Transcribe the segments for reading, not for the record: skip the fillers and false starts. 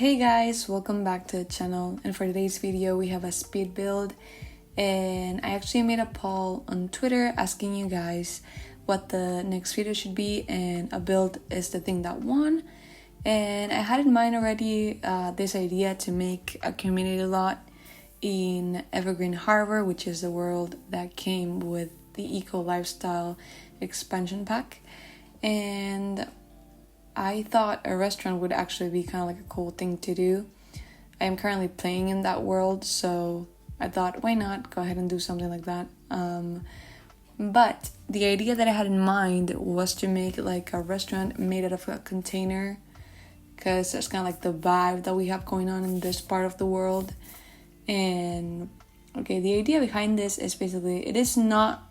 Hey guys, welcome back to the channel, and for today's video we have a speed build, and I actually made a poll on Twitter asking you guys what the next video should be, and a build is the thing that won. And I had in mind already this idea to make a community lot in Evergreen Harbor, which is the world that came with the Eco Lifestyle expansion pack. And I thought a restaurant would actually be kind of like a cool thing to do. I am currently playing in that world, so I thought, why not go ahead and do something like that. But the idea that I had in mind was to make like a restaurant made out of a container, because that's kind of like the vibe that we have going on in this part of the world. And okay, the idea behind this is basically, it is not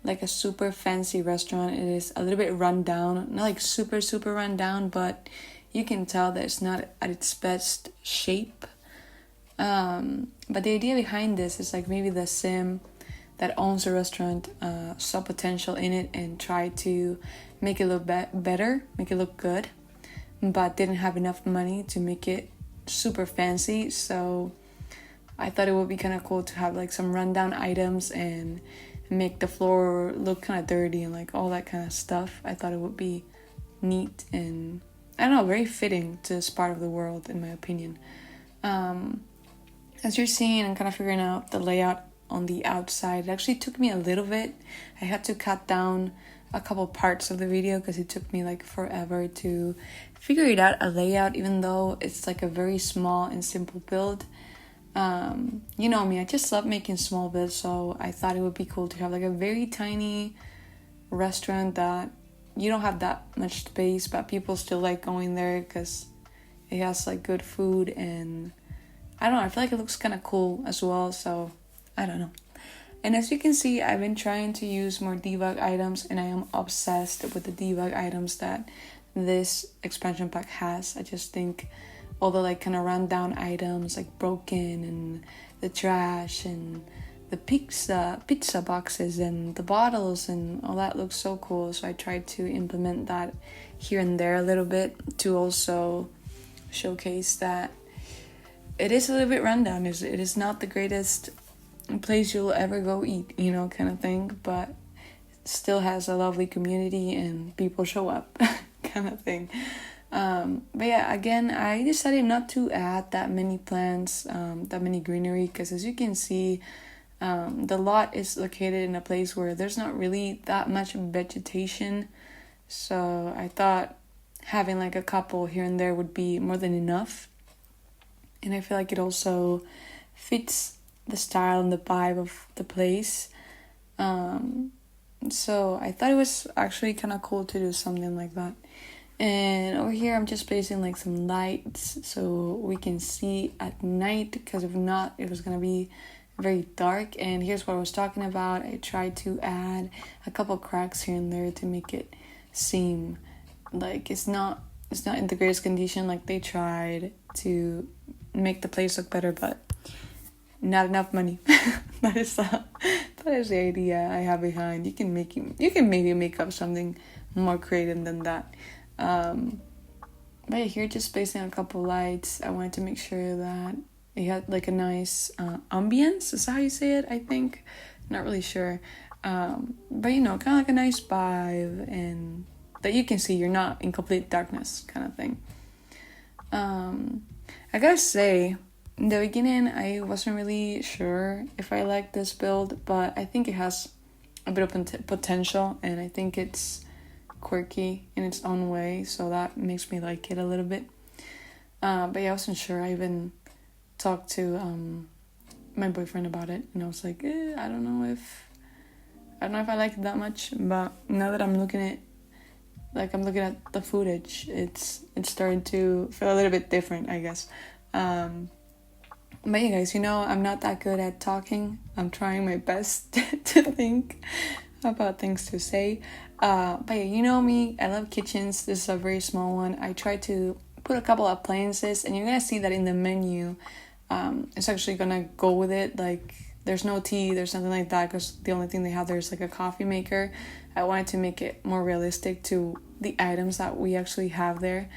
like a super fancy restaurant. It is a little bit run down, not like super run down, but you can tell that it's not at its best shape. But the idea behind this is like maybe the sim that owns the restaurant saw potential in it and tried to make it look better, make it look good, but didn't have enough money to make it super fancy. So I thought it would be kind of cool to have like some rundown items and make the floor look kind of dirty and like all that kind of stuff. I thought it would be neat and, I don't know, very fitting to this part of the world, in my opinion. As you're seeing, I'm kind of figuring out the layout on the outside. It actually took me a little bit. I had to cut down a couple parts of the video because it took me like forever to figure it out, a layout, even though it's like a very small and simple build. You know me, I just love making small builds, so I thought it would be cool to have like a very tiny restaurant that you don't have that much space, but people still like going there because it has like good food, and I don't know, I feel like it looks kind of cool as well, so I don't know. And as you can see, I've been trying to use more debug items, and I am obsessed with the debug items that this expansion pack has. I just think all the like kind of rundown items like broken and the trash and the pizza boxes and the bottles and all that looks so cool. So I tried to implement that here and there a little bit to also showcase that it is a little bit rundown. It is not the greatest place you'll ever go eat, you know, kind of thing, but it still has a lovely community and people show up kind of thing. But yeah, again, I decided not to add that many plants, that many greenery, because as you can see, the lot is located in a place where there's not really that much vegetation. So I thought having like a couple here and there would be more than enough. And I feel like it also fits the style and the vibe of the place. So I thought it was actually kind of cool to do something like that. And over here I'm just placing like some lights so we can see at night, because if not it was gonna be very dark. And here's what I was talking about. I tried to add a couple cracks here and there to make it seem like it's not in the greatest condition. Like they tried to make the place look better, but not enough money. that is the idea I have behind. You can maybe make up something more creative than that. But yeah, here just placing a couple lights. I wanted to make sure that it had like a nice ambience. Is that how you say it? I think, not really sure. But you know, kind of like a nice vibe, and that you can see you're not in complete darkness, kind of thing. I gotta say, in the beginning I wasn't really sure if I liked this build, but I think it has a bit of potential, and I think it's quirky in its own way, so that makes me like it a little bit. But yeah, I wasn't sure. I even talked to my boyfriend about it, and I was like, I don't know if I like it that much. But now that I'm looking at the footage, it's starting to feel a little bit different, I guess. But yeah, guys, you know, I'm not that good at talking. I'm trying my best to think about things to say. But yeah, you know me, I love kitchens. This is a very small one. I tried to put a couple of appliances, and you're gonna see that in the menu. It's actually gonna go with it. Like there's no tea, there's nothing like that, because the only thing they have there is like a coffee maker. I wanted to make it more realistic to the items that we actually have there.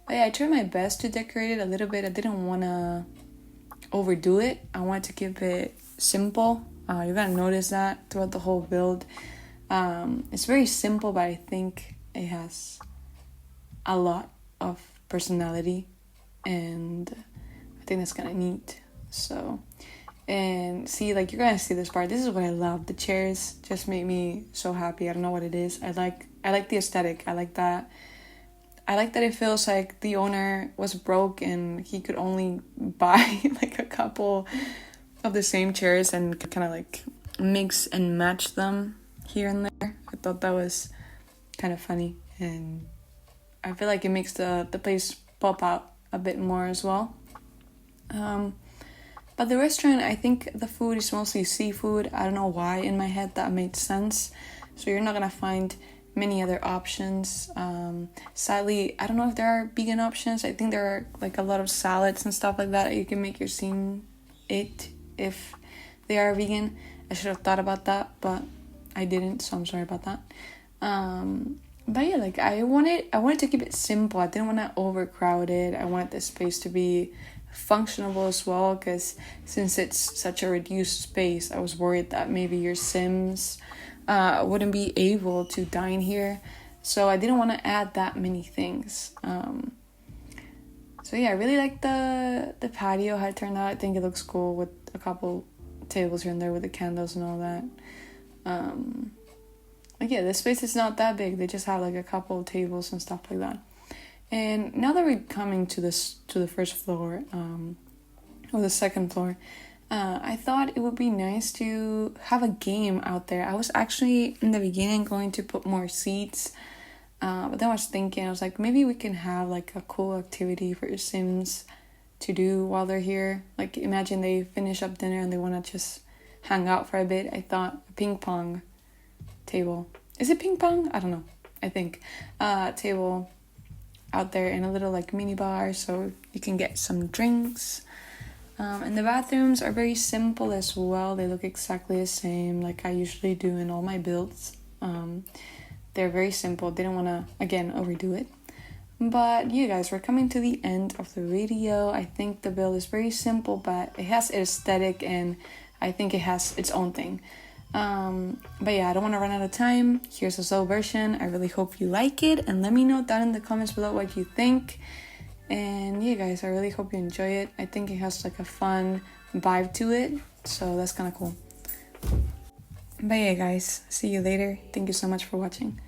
But yeah, I tried my best to decorate it a little bit. I didn't want to overdo it. I wanted to keep it simple. You're gonna notice that throughout the whole build. It's very simple, but I think it has a lot of personality, and I think that's kind of neat. So, and see, like, you're gonna see this part. This is what I love. The chairs just make me so happy. I don't know what it is. I like the aesthetic. I like that it feels like the owner was broke and he could only buy like a couple of the same chairs and kind of like mix and match them here and there. I thought that was kind of funny, and I feel like it makes the place pop out a bit more as well. But the restaurant, I think the food is mostly seafood. I don't know why in my head that made sense. So you're not gonna find many other options. Sadly, I don't know if there are vegan options. I think there are like a lot of salads and stuff like that you can make your scene it if they are vegan. I should have thought about that, but I didn't, so I'm sorry about that. But yeah, like I wanted to keep it simple. I didn't want to overcrowd it. I wanted the space to be functional as well, because since it's such a reduced space, I was worried that maybe your Sims wouldn't be able to dine here, so I didn't want to add that many things. So yeah, I really like the patio, how it turned out. I think it looks cool with a couple tables here and there with the candles and all that. Like yeah, the space is not that big. They just have like a couple of tables and stuff like that. And now that we're coming to the first floor, or the second floor, I thought it would be nice to have a game out there. I was actually in the beginning going to put more seats, but then I was thinking, I was like, maybe we can have like a cool activity for your Sims to do while they're here. Like imagine they finish up dinner and they want to just hang out for a bit. I thought a ping pong table. Is it ping pong? I don't know. I think table out there in a little like mini bar so you can get some drinks. And the bathrooms are very simple as well. They look exactly the same like I usually do in all my builds. They're very simple. Didn't want to, again, overdo it. But yeah, guys, we're coming to the end of the video. I think the build is very simple, but it has aesthetic and I think it has its own thing. But yeah, I don't want to run out of time. Here's a slow version. I really hope you like it, and let me know down in the comments below what you think. And yeah, guys, I really hope you enjoy it. I think it has like a fun vibe to it, so that's kind of cool. But yeah, guys, see you later. Thank you so much for watching.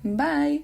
Bye.